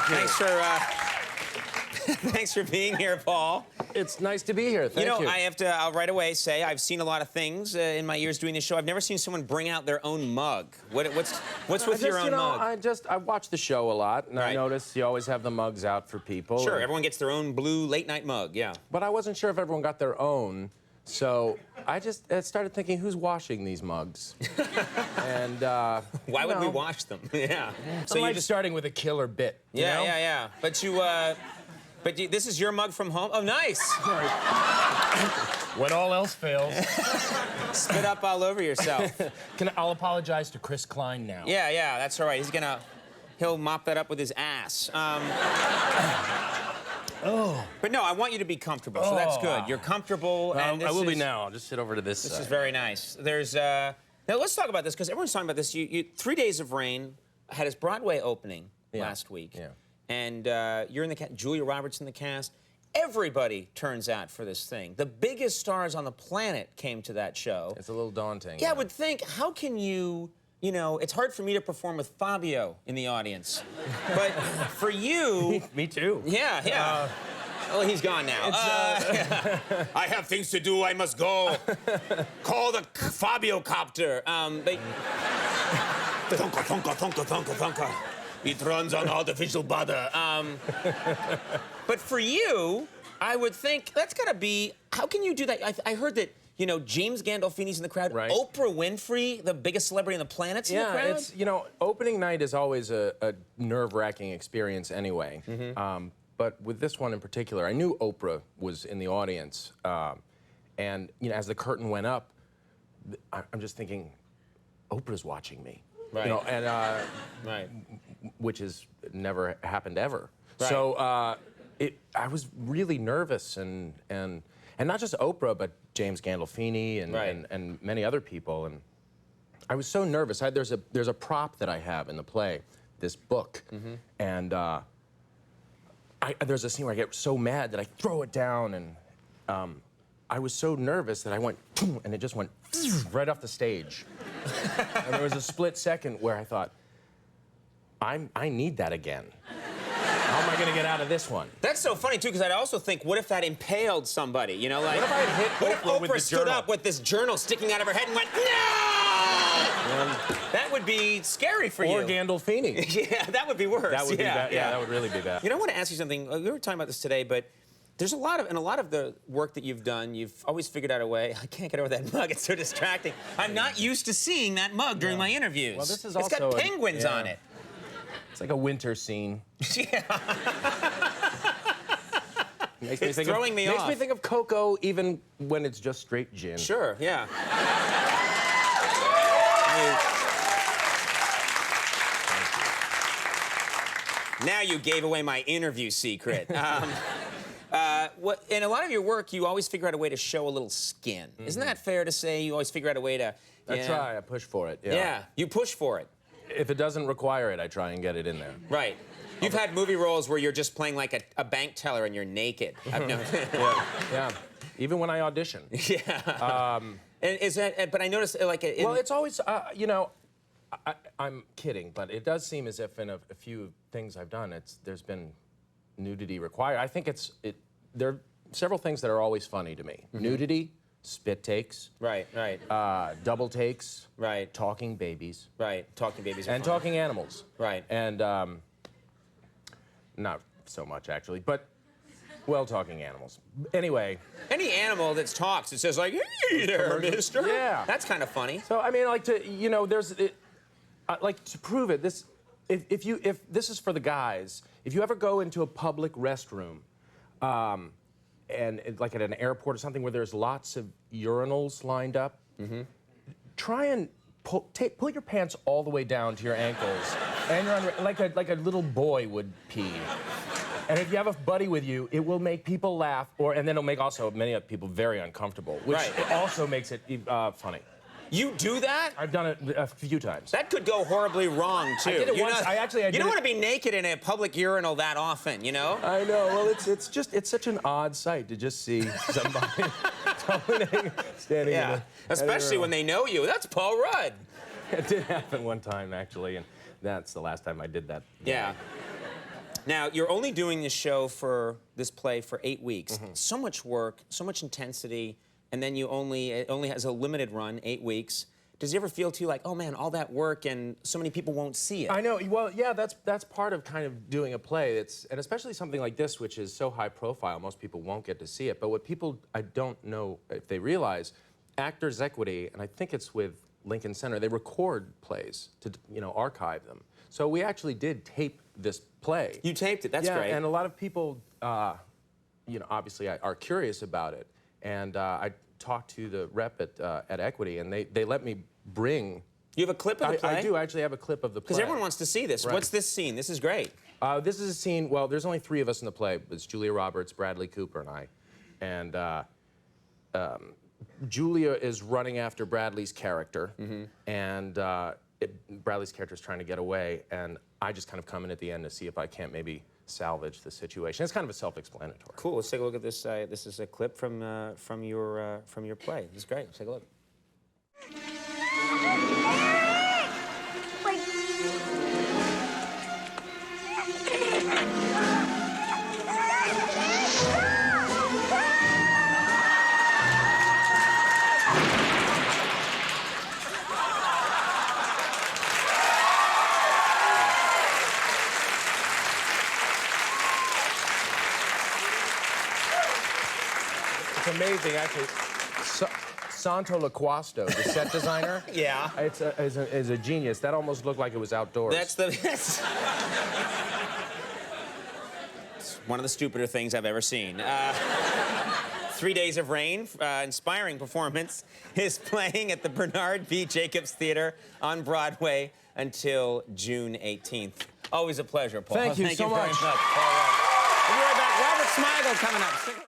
Thanks for thanks for being here, Paul. It's nice to be here. Thank you. You know, I'll right away say I've seen a lot of things in my years doing this show. I've never seen someone bring out their own mug. What's with your own mug? I watch the show a lot, and Right. I notice you always have the mugs out for people. Sure, and, everyone gets their own blue late-night mug, yeah. But I wasn't sure if everyone got their own, so I just started thinking, who's washing these mugs? And why would we wash them? Yeah. So you're just starting with a killer bit. Yeah, you know? yeah. But this is your mug from home? Oh, nice. When all else fails. Spit up all over yourself. I'll apologize to Chris Klein now. Yeah, that's all right. He'll mop that up with his ass. But no, I want you to be comfortable, so that's good. You're comfortable, and I will be now. I'll just sit over to this side. This is very nice. There's, now let's talk about this, because everyone's talking about this. 3 Days of Rain had its Broadway opening last week. Yeah. And you're in the cast, Julia Roberts in the cast. Everybody turns out for this thing. The biggest stars on the planet came to that show. It's a little daunting. Yeah, I would think, how can you know, it's hard for me to perform with Fabio in the audience. But for you... Me too. Yeah. Oh, he's gone now. I have things to do. I must go. Call the Fabio copter. Thunka. It runs on artificial butter. But for you, I would think that's got to be... How can you do that? I heard that, you know, James Gandolfini's in the crowd. Right. Oprah Winfrey, the biggest celebrity on the planet's in the crowd. Yeah, it's, you know, opening night is always a nerve-wracking experience anyway. But with this one in particular, I knew Oprah was in the audience. And, you know, as the curtain went up, I'm just thinking, Oprah's watching me. Right. You know, and Right. which has never happened ever. Right. So I was really nervous, and not just Oprah, but James Gandolfini and many other people, and I was so nervous. There's a prop that I have in the play, this book, and there's a scene where I get so mad that I throw it down, and I was so nervous that I went, and it just went right off the stage. And there was a split second where I thought, I need that again. How am I going to get out of this one? That's so funny, too, because I'd also think, what if that impaled somebody? You know, like... What if I had hit Oprah with the stood journal? up with this journal sticking out of her head and went, no! That would be scary for you. Or Gandolfini. Yeah, that would be worse. That would be bad. Yeah, that would really be bad. You know, I want to ask you something. We were talking about this today, but there's a lot of the work that you've done, you've always figured out a way. I can't get over that mug. It's so distracting. I'm not used to seeing that mug during my interviews. Well, this is it's also got penguins on it. It's like a winter scene. Yeah. Makes throwing me off. Makes me think of COCO, even when it's just straight gin. Sure, yeah. Now you gave away my interview secret. In a lot of your work, you always figure out a way to show a little skin. Isn't that fair to say? You always figure out a way to... I try, I push for it. Yeah, you push for it. If it doesn't require it, I try and get it in there. Right. You've had movie roles where you're just playing like a bank teller and you're naked. Yeah. Even when I audition. Yeah. And is that? But I noticed like. Well, it's always, you know, I'm kidding, but it does seem as if in a few things I've done, there's been nudity required. I think there are several things that are always funny to me. Nudity, spit takes. Right. Double takes. Right. Talking babies. Right. Talking babies. Are And funny. talking animals. Right. And not so much actually, but well, talking animals. Anyway. Any animal that talks, it says like, "Hey there, mister." Yeah. That's kind of funny. So I mean, like like to prove it. If this is for the guys, if you ever go into a public restroom, and like at an airport or something where there's lots of urinals lined up, try and pull your pants all the way down to your ankles, and you're like a little boy would pee. And if you have a buddy with you, it will make people laugh, and then it'll make also many people very uncomfortable, which also makes it funny. You do that? I've done it a few times. That could go horribly wrong too. I did it once. You don't want to be naked in a public urinal that often, you know? I know. Well, it's such an odd sight to just see somebody standing. Yeah, especially when they know you. That's Paul Rudd. It did happen one time actually, and that's the last time I did that. Yeah. Now, you're only doing this play for 8 weeks. So much work, so much intensity, and then it only has a limited run, 8 weeks. Does it ever feel to you like, oh man, all that work and so many people won't see it? I know. Well, yeah, that's part of kind of doing a play. And especially something like this, which is so high profile, most people won't get to see it. But what people, I don't know if they realize, Actors Equity, and I think it's with Lincoln Center, they record plays to archive them. So we actually did tape this play. You taped it. That's great. And a lot of people, obviously are curious about it. And I talked to the rep at Equity, and they let me bring. You have a clip of the play? I do actually have a clip of the play. Because everyone wants to see this. Right. What's this scene? This is great. This is a scene, well, there's only 3 of us in the play. It's Julia Roberts, Bradley Cooper, and I. And Julia is running after Bradley's character, and Bradley's character is trying to get away, and I just kind of come in at the end to see if I can't maybe salvage the situation. It's kind of a self-explanatory. Cool. Let's take a look at this. This is a clip from your play. This is great. Let's take a look. It's amazing, actually. Santo Laquasto, the set designer, Yeah. is a genius. That almost looked like it was outdoors. That's it's one of the stupider things I've ever seen. 3 Days of Rain, inspiring performance, is playing at the Bernard B. Jacobs Theater on Broadway until June 18th. Always a pleasure, Paul. Thank you so very much. much. We'll be right back. Robert Smigel coming up.